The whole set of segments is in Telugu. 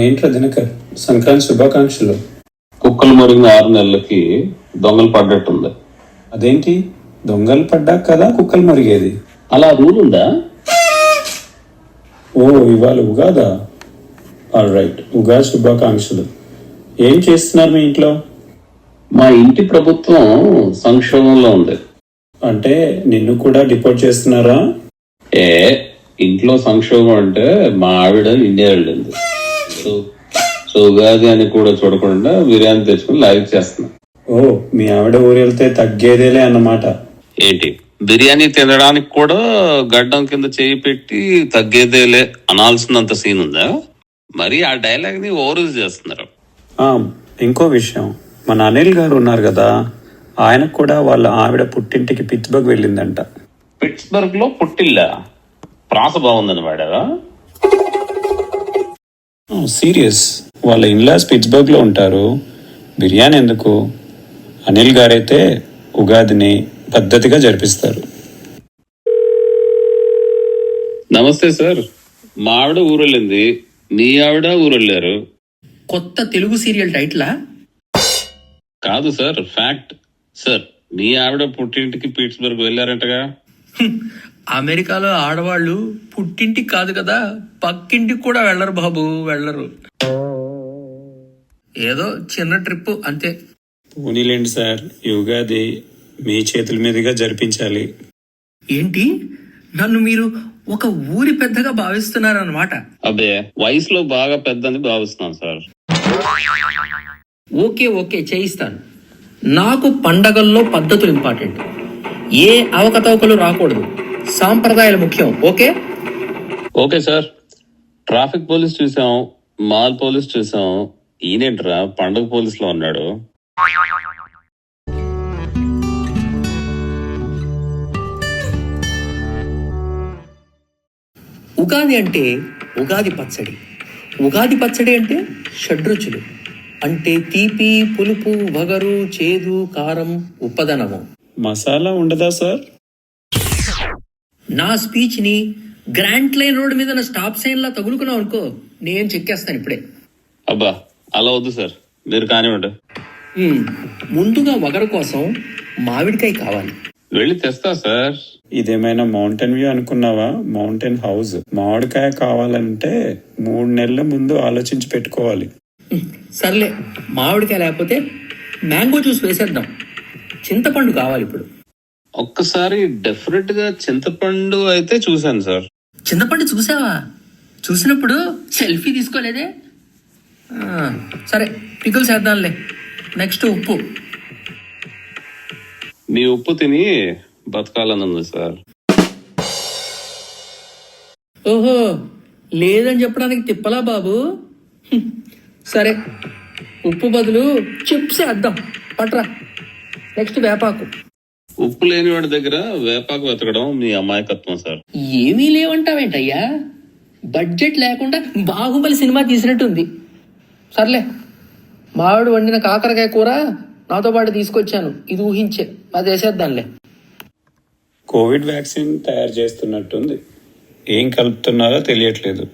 ఏంట్రా దినకర్, సంక్రాంతి శుభాకాంక్షలు. కుక్కలు మరిగిన 6 నెలలకి దొంగలు పడ్డట్టుంది. అదేంటి, దొంగలు పడ్డాక కదా కుక్కలు మరిగేది? అలా రూల్ ఉందా? ఓ, ఇవాళ ఉగాదా? ఆల్ రైట్, ఉగాది శుభాకాంక్షలు. ఏం చేస్తున్నారు మీ ఇంట్లో? మా ఇంటి ప్రభుత్వం సంక్షోభంలో ఉంది. అంటే నిన్ను కూడా డిపోర్ట్ చేస్తున్నారా? ఇంట్లో సంక్షోభం అంటే మా ఆవిడ ఇండియా వెళ్ళింది. సో ఉగాది అని కూడా చూడకుండా బిర్యానీ తెచ్చుకుని లైవ్ చేస్తున్నా. ఓ, మీ ఆవిడ ఊరు వెళ్తే తగ్గేదేలే అన్నమాట. ఏంటి, బిర్యానీ తినడానికి కూడా గడ్డం కింద చేయి పెట్టి తగ్గేదేలే అనాల్సినంత సీన్ ఉందా? మరి ఆ డైలాగ్ ని ఓవర్ యూజ్ చేస్తున్నారు. ఇంకో విషయం, మన అనిల్ గారు ఉన్నారు కదా, ఆయనకు కూడా వాళ్ళ ఆవిడ పుట్టింటికి పిట్స్బర్గ్ వెళ్ళిందంట. పిట్స్బర్గ్ లో పుట్టిల్లా? ప్రాస బాగుందని వాడారా? సీరియస్, వాళ్ళ ఇన్లాస్ పిట్స్బర్గ్ లో ఉంటారు. బిర్యానీ ఎందుకు? అనిల్ గారైతే ఉగాదిని పద్ధతిగా జరిపిస్తారు. నమస్తే సార్, మా ఆవిడ ఊరెళ్ళింది, మీ ఆవిడ ఊరెళ్ళారు. కొత్త తెలుగు సీరియల్ టైటిలా? కాదు సార్, ఫ్యాక్ట్. సార్, మీ ఆవిడ పుట్టింటికి పిట్స్బర్గ్ వెళ్ళారంటగా? అమెరికాలో ఆడవాళ్ళు పుట్టింటికి కాదు కదా, పక్కింటికి కూడా వెళ్ళరు బాబు, వెళ్ళరు. ఏదో చిన్న ట్రిప్ అంతే. పోనీలేండి సార్, ఈ ఉగాది మీ చేతుల మీదుగా జరిపించాలి. ఏంటి, నన్ను మీరు ఒక ఊరి పెద్దగా భావిస్తున్నారన్నమాట? అబ్బే, వయసులో బాగా పెద్దని భావిస్తున్నాను సార్. ఓకే చేయిస్తాను. నాకు పండగల్లో పద్ధతులు ఇంపార్టెంట్. ఏ అవకతవకలు రాకూడదు, సాంప్రదాయాలు ముఖ్యం. Okay sir. ట్రాఫిక్ పోలీస్ చూసాం, మాల్ పోలీస్ చూసాం, ఈయనేంట్రా పండగ పోలీస్ లో ఉన్నాడు? ఉగాది అంటే ఉగాది పచ్చడి. ఉగాది పచ్చడి అంటే షడ్రుచులు. అంటే తీపి, పులుపు, వగరు, చేదు, కారం, ఉప్పదనము. మసాలా ఉండదా సార్? నా స్పీచ్ ని గ్రాంట్ లైన్ రోడ్ మీద నా స్టాప్ సైన్ లా తగులుకున్నావు అనుకో, నేను చెక్కేస్తాను ఇప్పుడే. అబ్బా, అలా వద్దు సార్, మీరు కానివ్వండి. ముందుగా వగరు కోసం మామిడికాయ కావాలి. వెళ్ళి తెస్తా సార్. ఇదేమైనా మౌంటైన్ వ్యూ అనుకున్నావా? Mountain house. మామిడికాయ కావాలంటే 3 నెలల ముందు ఆలోచించి పెట్టుకోవాలి. సర్లే, మామిడికాయ లేకపోతే మ్యాంగో జ్యూస్ వేసేద్దాం. చింతపండు కావాలి ఇప్పుడు. ఒక్కసారి డెఫినెట్ గా చింతపండు అయితే చూశాను సార్. చింతపండు చూసావా? చూసినప్పుడు సెల్ఫీ తీసుకోలేదే? సరే, పికిల్స్ వేద్దాంలే. నెక్స్ట్ ఉప్పు. మీ ఉప్పు తిని బతకాలనుంది సార్. ఓహో, లేదని చెప్పడానికి తిప్పలా బాబు? సరే, ఉప్పు బదులు చిప్స్ వేద్దాం. పట్రా. నెక్స్ట్ వేపాకు. ఉప్పు లేని వాడి దగ్గర వేపాకు వెతకడం మీ అమాయకత్వం సార్. ఏమీ లేవంటావేంటయ్యా? బడ్జెట్ లేకుండా బాహుబలి సినిమా తీసినట్టుంది. సర్లే, మావిడు వండిన కాకరకాయ కూర నాతో పాటు తీసుకొచ్చాను, ఇది ఊహించే. అది వేసేద్దాంలే. కోవిడ్ వ్యాక్సిన్ తయారు చేస్తున్నట్టుంది, ఏం కలుపుతున్నారో తెలియట్లేదు.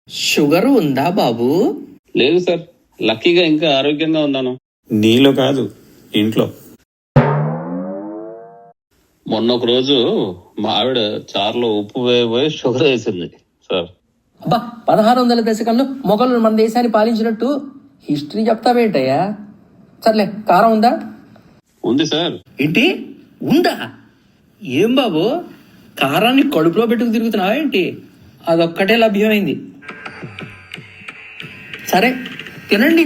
షుగర్ ఉందా బాబు? లేదు సార్, లక్కీగా ఇంకా ఆరోగ్యంగా ఉన్నాను. నీలో కాదు, ఇంట్లో. మొన్న ఒక రోజు మా ఆవిడ చారులో ఉప్పు వేయబోయి షుగర్ వేసింది సార్. అబ్బా, 1600 దశకంలో మొఘలు మన దేశాన్ని పాలించినట్టు హిస్టరీ చెప్తావేంటయ్యా? సర్లే, కారం ఉందా? ఉంది సార్. ఏంటి, ఉందా? ఏం బాబు, కారాన్ని కడుపులో పెట్టుకు తిరుగుతున్నావా ఏంటి? అదొక్కటే లభ్యమైంది. సరే, తినండి.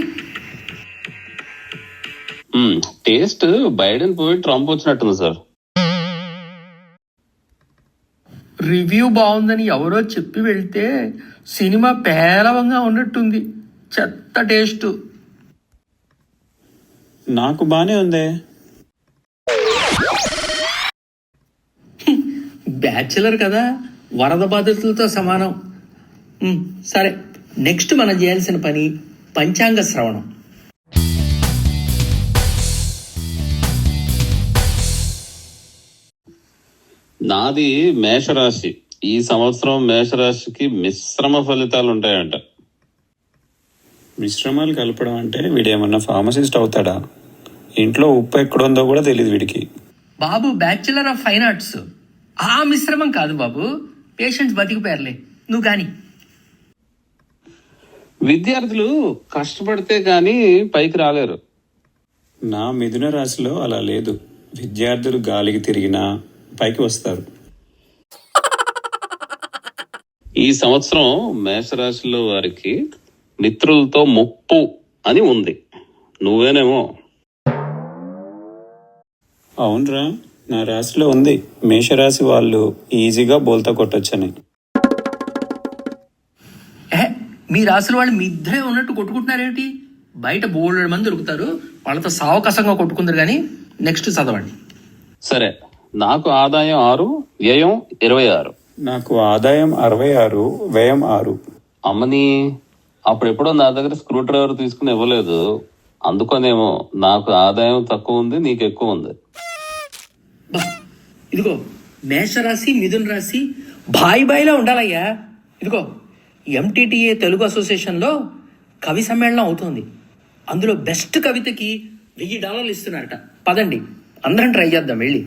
టేస్ట్ బైడెన్ పోయి ట్రంప్ వచ్చినట్టుంది సార్. రివ్యూ బాగుందని ఎవరో చెప్పి వెళ్తే సినిమా పేలవంగా ఉన్నట్టుంది. చెత్త టేస్ట్. నాకు బానే ఉందే. బ్యాచులర్ కదా, వరద బాధితులతో సమానం. సరే, నెక్స్ట్ మనం చేయాల్సిన పని పంచాంగ శ్రవణం. నాది మేషరాశి. ఈ సంవత్సరం మేషరాశికి మిశ్రమ ఫలితాలు ఉంటాయంట. మిశ్రమాలు కలపడం అంటే వీడేమన్నా ఫార్మసిస్ట్ అవుతాడా? ఇంట్లో ఉప్పు ఎక్కడుందో కూడా తెలియదు వీడికి. బాబు బ్యాచులర్ ఆఫ్ ఫైన్ ఆర్ట్స్. ఆ మిశ్రమం కాదు బాబు, పేషెంట్స్ బతికిపోయారులే, నువ్వు కానీ. విద్యార్థులు కష్టపడితే గాని పైకి రాలేరు. నా మిథున రాశిలో అలా లేదు. విద్యార్థులు గాలికి తిరిగినా పైకి వస్తారు. ఈ సంవత్సరం మేషరాశిలో వారికి మిత్రులతో ముప్పు అని ఉంది. నువ్వేనేమో. అవునరా, నా రాశిలో ఉంది. మేషరాశి వాళ్ళు ఈజీగా బోల్తా కొట్టొచ్చని. మీ రాసుల వాళ్ళు మీ ఇద్దరే ఉన్నట్టు కొట్టుకుంటున్నారేంటి? బయట బోల్డ్ మంది దొరుకుతారు, వాళ్ళతో సావకాశంగా కొట్టుకుందరు. కానీ నెక్స్ట్ చదవండి. సరే, నాకు ఆదాయం 6, వ్యయం 26. నాకు ఆదాయం 66, వ్యయం 6. అమ్మని అప్పుడెప్పుడో నా దగ్గర స్క్రూ డ్రైవర్ తీసుకుని ఇవ్వలేదు, అందుకనేమో నాకు ఆదాయం తక్కువ ఉంది, నీకు ఎక్కువ ఉంది. ఇదిగో మేషరాశి మిథున రాశి బాయిలా ఉండాలయ్యా. ఇదిగో ఎంటీటీఏ తెలుగు అసోసియేషన్లో కవి సమ్మేళనం అవుతుంది. అందులో బెస్ట్ కవితకి $1000 ఇస్తున్నారట. పదండి అందరం ట్రై చేద్దాం వెళ్ళి.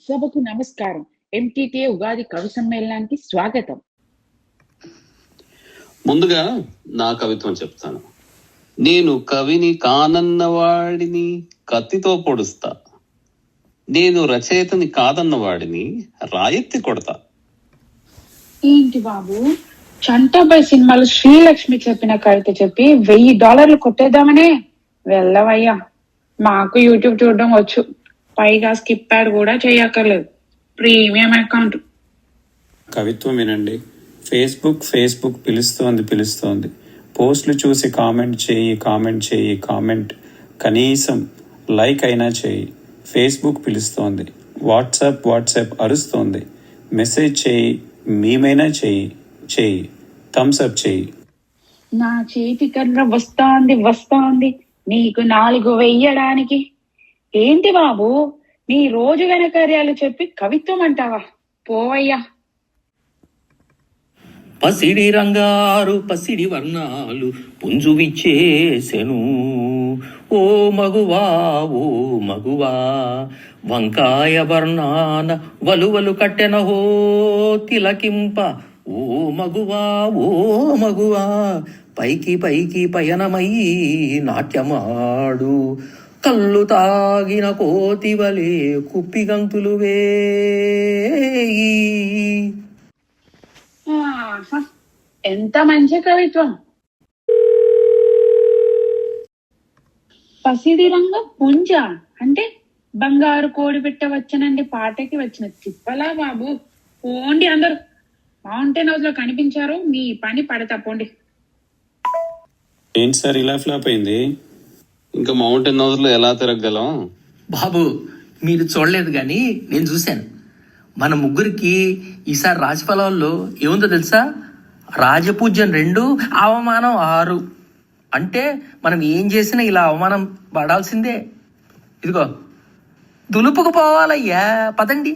సభకు నమస్కారం. ఎంటీటీఏ ఉగాది కవి సమ్మేళనానికి స్వాగతం. ముందుగా నా కవిత్వం చెప్తాను. నేను కవిని కానన్నవాడిని కత్తితో పొడుస్తా, నేను రచయితని కాదన్నవాడిని రాయెత్తి కొడతా. ఏంటి బాబు, చంటాబాయ్ సినిమాలో శ్రీలక్ష్మి చెప్పిన కవిత చెప్పి $1000 కొట్టేద్దామనే? వెళ్ళవయ్యా, మాకు యూట్యూబ్ చూడడం వచ్చు, పైగా స్కిప్ యాడ్ కూడా చేయక్కర్లేదు, ప్రీమియం అకౌంట్. కవిత్వం వినండి. ఫేస్బుక్ పిలుస్తోంది. పోస్టులు చూసి కామెంట్ చేయి. కనీసం లైక్ అయినా చేయి. ఫేస్బుక్ పిలుస్తోంది. వాట్సాప్ అరుస్తోంది. మెసేజ్ చేయి, మీమైనా చేయి. థమ్స్ అప్ చేయి. నా చేతి కర్ర వస్తోంది నీకు 4 వెయ్యడానికి. ఏంటి బాబు, నీ రోజు ఘనకార్యాలు చెప్పి కవిత్వం అంటావా? పోవయ్యా. పసిడి రంగారు పసిడి వర్ణాలు పుంజువిచ్చేసెను, ఓ మగువా వంకాయ వర్ణాన వలువలు కట్టెనహో తిలకింప, ఓ మగువా పైకి పయనమై నాట్యమాడు, కళ్ళు తాగిన కోతివలే కుప్పిగంతులు వేయి. ఎంత మంచి కవిత్వం. పసిడి రంగ పుంజ అంటే బంగారు కోడి పెట్టవచ్చనండి పాటకి వచ్చిన తిప్పలా బాబు. పోండి అందరు, మౌంటైన్ హౌస్ లో కనిపించారు, మీ పని పడతా పోండి. ఏంటి సార్ ఇలా ఫ్లాప్ అయింది? ఇంకా మౌంటైన్ హౌస్ లో ఎలా తిరగగలం బాబు? మీరు చూడలేదు కానీ నేను చూశాను. మన ముగ్గురికి ఈసారి రాశి ఫలాల్లో ఏముందో తెలుసా? రాజపూజ్యం 2, అవమానం 6. అంటే మనం ఏం చేసినా ఇలా అవమానం పడాల్సిందే. ఇదిగో దులుపుకు పోవాలయ్యా, పదండి.